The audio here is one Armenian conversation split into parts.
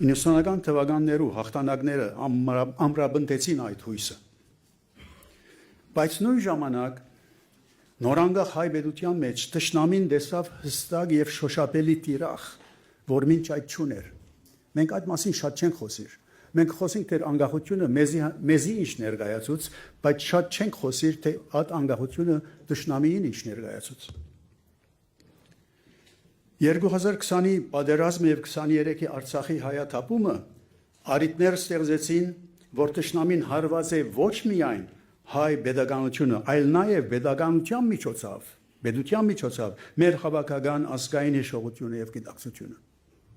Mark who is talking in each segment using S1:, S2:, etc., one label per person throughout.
S1: 90-ական թվականներու հաղթանակները ամրապնդեցին այդ հույսը։ Բայց նույն ժամանակ նորանգախ հայ պետության մեջ թշնամին տեսավ հստակ եւ շոշափելի տիրախ, որ մինչ այդ չուներ։ Մենք այդ մասին շատ չենք խոսիր։ Մենք խոսենք թե անկախությունը մեզի ինչ ներկայացուց, բայց շատ չենք խոսիր թե այդ անկախությունը թշնամիին ինչ ներկայացուց։ 2020-ի պատերազմը եւ 23-ի Արցախի հայաթափումը արիտներ ստեղծեցին, որ թշնամին հարված է ոչ միայն հայ pedagogiությունը, այլ նաեւ պետության միջոցով մեր հավաքական ազգային հիշողությունը եւ գիտակցությունը։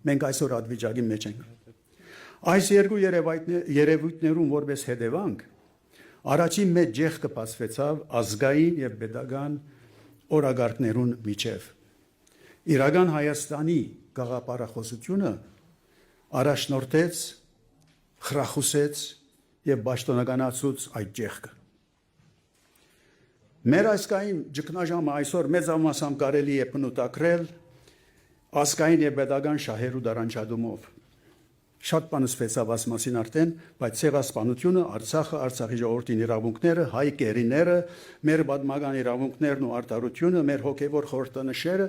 S1: Մենք այսօր այդ վիճակի մեջ ենք։ Այս երկու երևույթներում որպես հետևանք առաջին մեծ ջեղ կբացվեցավ ազգային եւ pedagogan օրագարկներուն միջև։ Իրական Հայաստանի գաղափարախոսությունը առաջնորդեց, խրախուսեց եւ պաշտոնականացուց այդ ջեղքը։ Մեր ազգային ճգնաժամը այսօր մեծամասամբ կարելի է բնութագրել ազգային եւ pedagogan շահերու դարանչադումով։ Շատ բան ասվեցավ այս մասին արդեն, բայց ցեղասպանությունը, Արցախը, Արցախի ժողովրդի իրավունքները, հայ կերիները, մեր պատմական իրավունքներն ու արտարությունը, մեր հոգեվոր խորհրդանշերը,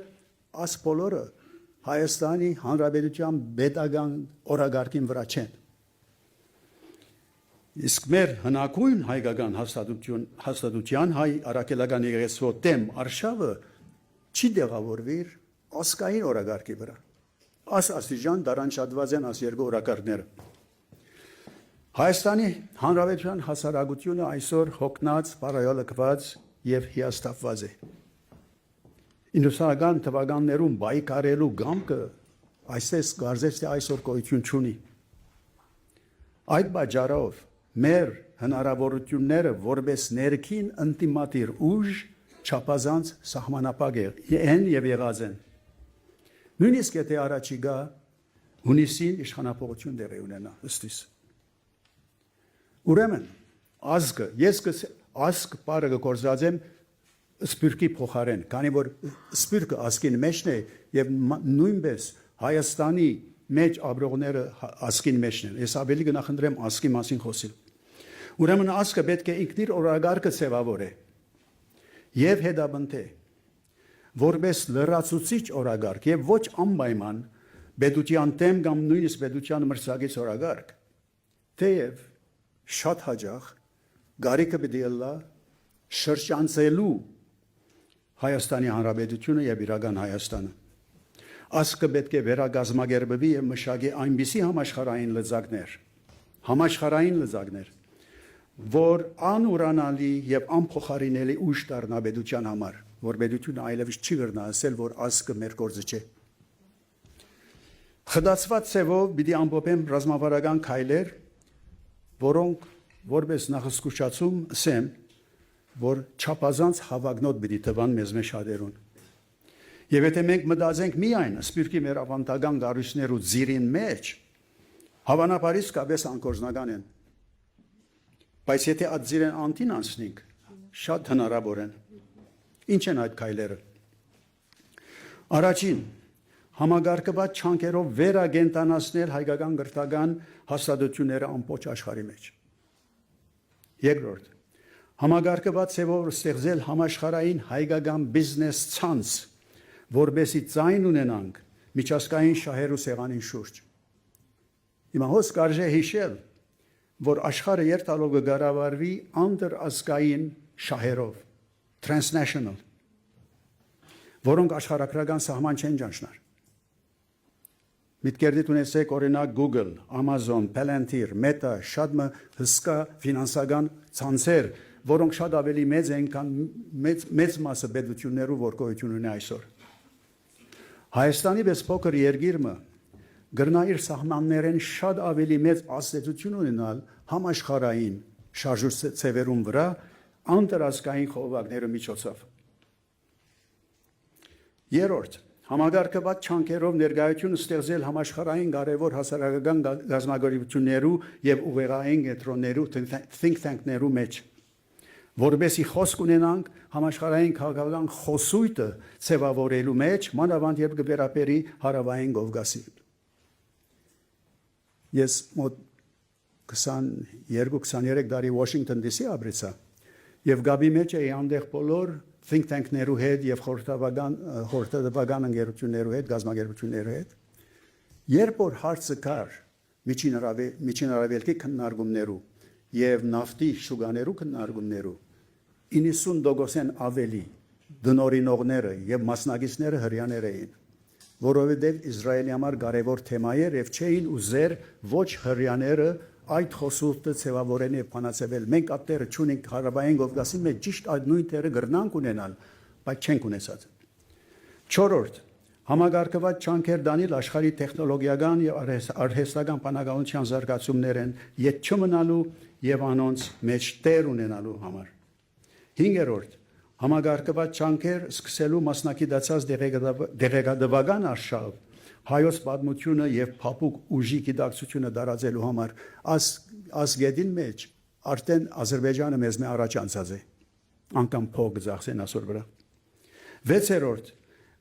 S1: այս բոլորը Հայաստանի Հանրապետության pedagogan օրագարկին վրա չեն։ Իսկ մեր հնագույն հայկական հաստատության հայ առաքելական եկեղեցու դեմ արշավը չի դեղավորվիր ազգային օրագարկի վրա։ Այս աստիճան դարանչadված են այս երկու օրակարգները։ Հայաստանի Հանրապետության հասարակությունը այսօր հոգնած, բարոյալքված եւ հիասթափված է։ 90-ական թվականներում բայկարելու գամքը այսպես կարծես թե այսօր գոյություն չունի։ Այդ պատճառով մեր հնարավորությունները որպես ներքին ինտիմատիր ուժ չափազանց սահմանապակ են եւ եղած են։ Նույնիսկ եթե առաջիկա հունիսին իշխանապողություն տեղի ունենա ըստիս։ Ուրեմն ազգը ազգ բառը գործածեմ սպիրկի փոխարեն, քանի որ սպիրկը ազգին մեջն է եւ նույնպես Հայաստանի մեջ ապրողները ազգին մեջն են։ Ես ավելի կնախընտրեմ ազգի մասին խոսել։ Ուրեմն ազգը պետք է ինքնիր օրագարկը ձևավորե եւ հետաբնթե որպես լրացուցիչ օրագարկ եւ ոչ անպայման պետության դեմ կամ նույնիսկ պետության մրցակից օրագարկ, թեև շատ հաջող գարիկը պետք է լա շրջանցելու Հայաստանի Հանրապետությունը եւ իրական Հայաստանը։ Ազգը պետք է վերագազմագերբվի եւ մշակի այնպիսի համաշխարհային լծակներ, որ անուրանալի եւ անփոխարինելի ուժ դառնա պետության համար, որ պետությունը այլևս չի կրնա ասել, որ ազգը մեր գործը չէ։ Խդացված ցևով պիտի ամփոփեմ ռազմավարական քայլեր, որոնք որպես նախասկուշացում ասեմ, որ չափազանց հավակնոտ պիտի տվան մեզ մեջ շատերուն։ Եվ եթե մենք մտածենք միայն սպիրկի մեր ավանդական գարույցներու ձիրին մեջ, հավանաբար իսկապես անկորձնական են։ Բայց եթե այդ ձիրեն անտին անցնենք, շատ հնարավոր են։ Ինչ են այդ քայլերը։ Առաջին, համագարկված չանկերով վերագենտանացնել հայկական գրթական հաստատությունները ամբողջ աշխարհի մեջ։ Երկրորդ, համագարկված ձևով ստեղծել համաշխարհային հայկական բիզնես ցանց, որբեսի ձայն ունենանք միջազգային շահերու սեղանին շուրջ։ Հիմա հոս կարժե հիշել, որ աշխարհը երթալով կգարավարվի անդրազգային շահերով, transnational, որոնք աշխարհակրական սահման չեն ճանչնար։ Միտքերդիտ ունեցեք օրինակ Google, Amazon, Palantir, Meta, շատ հսկա ֆինանսական ցանցեր, որոնք շատ ավելի մեծ են, քան մեծ մասը պետություններու, որ գոյություն ունի այսօր։ Հայաստանի պես փոքր երկիրը գրնա իր սահմաններեն շատ ավելի մեծ ազդեցություն ունենալ համաշխարհային շարժուց-ցևերուն վրա անդրազգային խողովակների միջոցով։ Երրորդ, համագարկված չանկերով ներկայություն ստեղծել համաշխարհային կարևոր հասարակական գազագործություններու եւ ուղեղային կենտրոններու think tank-ներու մեջ, որբեսի խոսք ունենանք համաշխարհային քաղաքական խոսույթը ձևավորելու մեջ, մանավանդ երբ կվերապերի հարավային Կովկասին։ Ես մոտ 22-23 տարի Washington DC ապրեցա եւ գաբի մեջ էի այնտեղ բոլոր think tank-ներու հետ եւ խորհրդատվական ընկերություններու հետ, գազագերբություններու հետ երբ որ հարցը կար միջին արևելքի քննարկումներու եւ նավթի շուկաներու քննարկումներու 90% ավելի դնորինողները եւ մասնակիցները հрьяաներ էին որովհետեւ Իսրայելի համար կարևոր թեմա էր եւ չէին ուզեր ոչ հрьяաները այդ խոսուլտը ծավալորեն եւ փանացվել մենք ապտերը ճունենք Ղարաբաղային Կովկասի մեջ ճիշտ այդ նույն թերը գրնանք ունենալ բայց չենք ունեցած 4-րդ Համագարկված չանքեր դանել աշխարհի տեխնոլոգիական եւ արհեստական բանականության զարգացումներ են յետ չմնալու եւ անոնց մեջ տեր ունենալու համար 5-րդ Համագարկված չանքեր սկսելու մասնակցած դեղեկատվական արշավ հայոց պատմությունը եւ փափուկ ուժի գիտակցությունը դարածելու համար ասգեդին մեջ արդեն Ադրբեջանը մեզ մե առաջ անցած է անկամ փող զախսեն ասոր վրա 6-րդ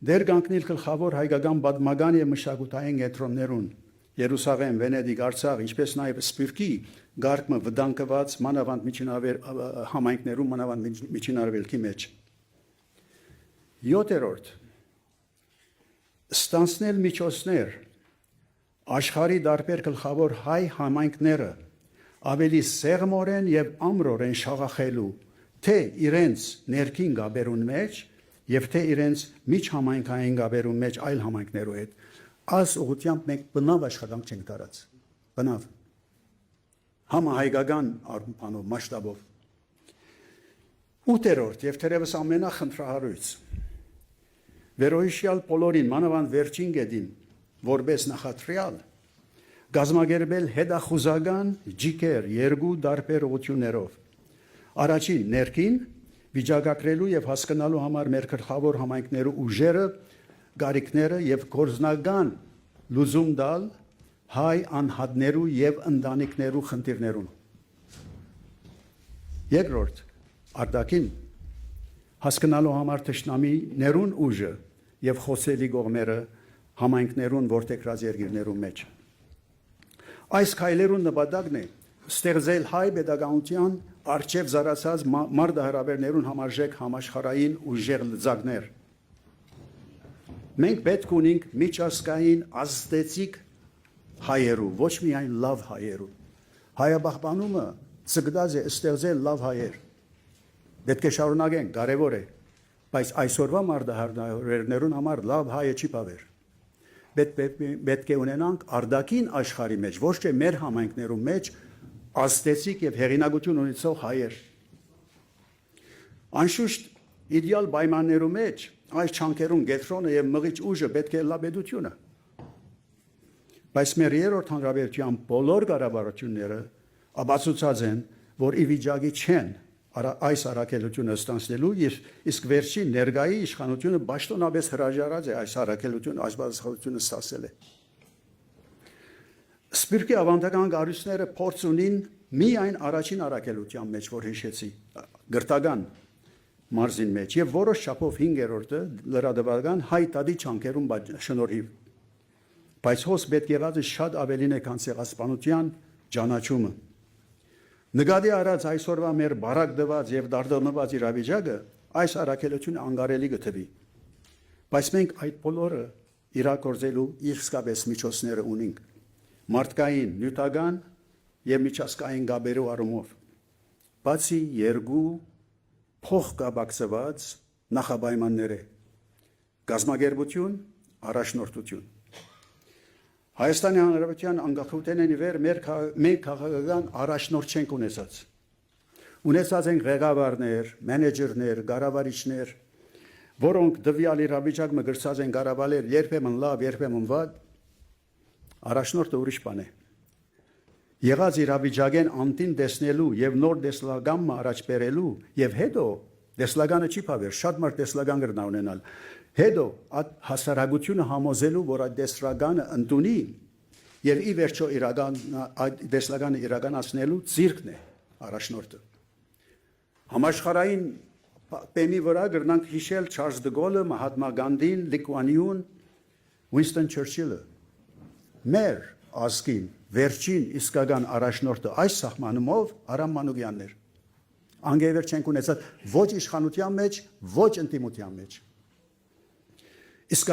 S1: Դեր կանգնել գլխավոր հայկական պատմական եւ մշակութային կենտրոններուն Երուսաղեմ, Վենեդիկ, Արցախ, ինչպես նաեւ Սփյուռքի գարկմը վտանգված մանավանդ համայնքներում մանավանդ միջինարևելքի մեջ 7-րդ Ստանցնել միջոցներ աշխարհի դարբեր գլխավոր հայ համայնքները ավելի սեղմորեն եւ ամրորեն շաղախելու թե իրենց ներքին գաբերուն մեջ եւ թե իրենց միջհամայնքային գաբերուն մեջ այլ համայնքներու հետ աս ուղղությամբ մենք բնավ աշխատանք չենք տարած բնավ համահայկական արմանով մասշտաբով 8-րդ եւ թերևս ամենախնդրահարույց Վերոհիշյալ բոլորին մանավանդ վերջին գեդին որպես նախատրյալ գազմագերբել հետախուզական ջիկեր երկու դարբեր ուղություններով առաջին ներքին վիճակագրելու եւ հասկանալու համար մեր գլխավոր համայնքներու ուժերը գարիկները եւ գործնական լուզում տալ հայ անհատներու եւ ընտանիքներու խնդիրներուն երկրորդ արտաքին հասկանալու համար թշնամիներուն ուժը եւ խոսելի կողմերը համայնքներուն որտեղած երկիրներու մեջ այս քայլերուն նպատակն է ստեղծել հայ pedagogian արչեւ զարացած մարդահրավերներուն համարժեք համաշխարհային ուժեղ լծակներ մենք պետք ունենք միջազգային ազդեցիկ հայերու ոչ միայն լավ հայերու հայաբախբանումը ցկդած է ստեղծել լավ հայեր Պետք է շարունակենք, կարևոր է, բայց այսօրվա մարդահրավերներուն համար լավ հայը չի բավեր։ Պետք է ունենանք արտաքին աշխարհի մեջ, ոչ թե մեր համայնքներում մեջ ազդեցիկ եւ հեղինակություն ունեցող հայեր։ Անշուշտ իդեալ պայմաններու մեջ այս չանքերուն գետրոնը եւ մղիչ ուժը պետք է լաբեդությունը։ Բայց մեր երրորդ հանրապետության բոլոր կառավարությունները ապացուցած են, որ ի վիճակի չեն այս առաքելությունը ստանցնելու իսկ վերջին ներգայի իշխանությունը պաշտոնապես հրաժարած է այս առաքելությունը այս բացահայտությունը ստացել է Սփյուռքի ավանդական կառույցները փորձ ունին միայն առաջին առաքելության մեջ որ հիշեցի գրթական մարզին մեջ եւ որոշ չափով 5-րդը լրատվական հայ տադի չանքերում շնորհիվ բայց հոս պետք եղած է շատ ավելին է քան ցեղասպանության ճանաչումը Նկատի առած այսօրվա մեր բարակ դված եւ դարդոնված իրավիճակը այս առաքելությունը անգարելի գտնվի բայց մենք այդ բոլորը իրագործելու իսկապես միջոցները ունենք մարդկային նյութական եւ միջազգային գաբերու առումով բացի երկու փոխկապակցված նախապայմաններ գազագերբություն առաջնորդություն Հայաստանի Հանրապետության անկախությունից ի վեր մենք քաղաքական առաջնորդ չենք ունեցած։ Ունեցած ենք ղեկավարներ, մենեջերներ, կառավարիչներ, որոնք դվյալ իրավիճակը գրծած են կառավարել երբեմն լավ, երբեմն վատ, առաջնորդը ուրիշ բան է։ Եղած իրավիճակեն անտին տեսնելու եւ նոր տեսլական առաջ բերելու եւ հետո տեսլականը չի բավեր, շատ մարդ տեսլական կրնա ունենալ։ Հետո հասարակությունը համոզելու, որ այդ տեսլականը ընդունի եւ ի վերջո այդ տեսլականը իրականացնելու ցիրկն է առաջնորդը։ Համաշխարհային պեմի վրա գրնանք հիշել Չարլզ դը Գոլը, Մահատմա Գանդին, Լի Կուան Յուն, Ուինստոն Չերչիլը։ Մեր ազգին վերջին իսկական առաջնորդը այս սահմանումով Արամ Մանուկյանն էր։ Անգևեր չենք ունեցած ոչ իշխանության մեջ, ոչ ընդդիմության մեջ։ Իսկ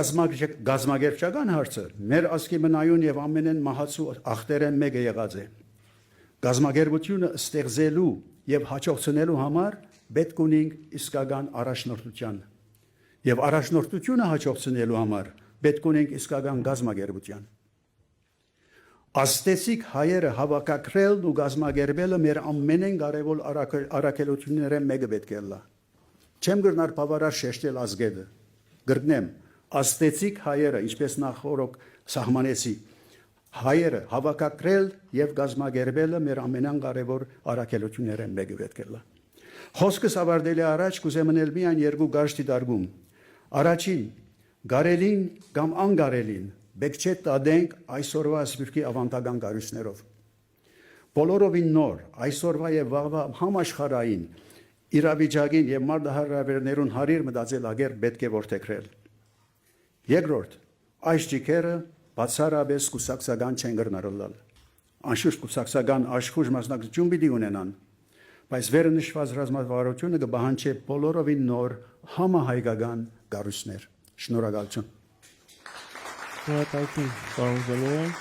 S1: գազագերբչական հարցը մեր ազգի մնայուն եւ ամենեն մահացու ախտերեն մեկը եղած է։ Գազագերբությունը ստեղծելու եւ հաջողցնելու համար պետք ունենք իսկական առաջնորդության։ Եվ առաջնորդությունը հաջողցնելու համար պետք ունենք իսկական գազագերբության։ Աստեցիկ հայերը հավաքակրելն ու գազագերբելը մեր ամենեն կարևոր առաքելությունները մեկը պետք է լա։ Չեմ գրնար բավարար շեշտել ազգեդը։ Գրնեմ աստեցիկ հայերը, ինչպես նախորդ սահմանեցի, հայերը հավաքակրել եւ գազագերբելը մեր ամենան կարևոր առաքելությունները մեկը պետք է լա։ Խոսքս ավարտելի առաջ կուզեմ մնել միայն երկու կարճ դիտարկում։ Առաջին գարելին կամ անգարելին պետք չէ տադենք այսօրվա սփյուռքի ավանդական կառույցներով։ Բոլորովին նոր այսօրվա եւ վաղվա համաշխարհային իրավիճակին եւ մարդահրավերներուն հարիր մտածելակերպ պետք է որդեգրել։ Երկրորդ, այս ճիքերը բացառապես կուսակցական չեն գրնարոլալ։ Անշուշտ կուսակցական աշխուժ մասնակցություն պիտի ունենան, բայց վերը նշված ռազմավարությունը կբահանջի բոլորովին նոր համահայկական կառույցներ։ Շնորհակալություն։
S2: Շնորհակալություն, պարոն Զալոյան։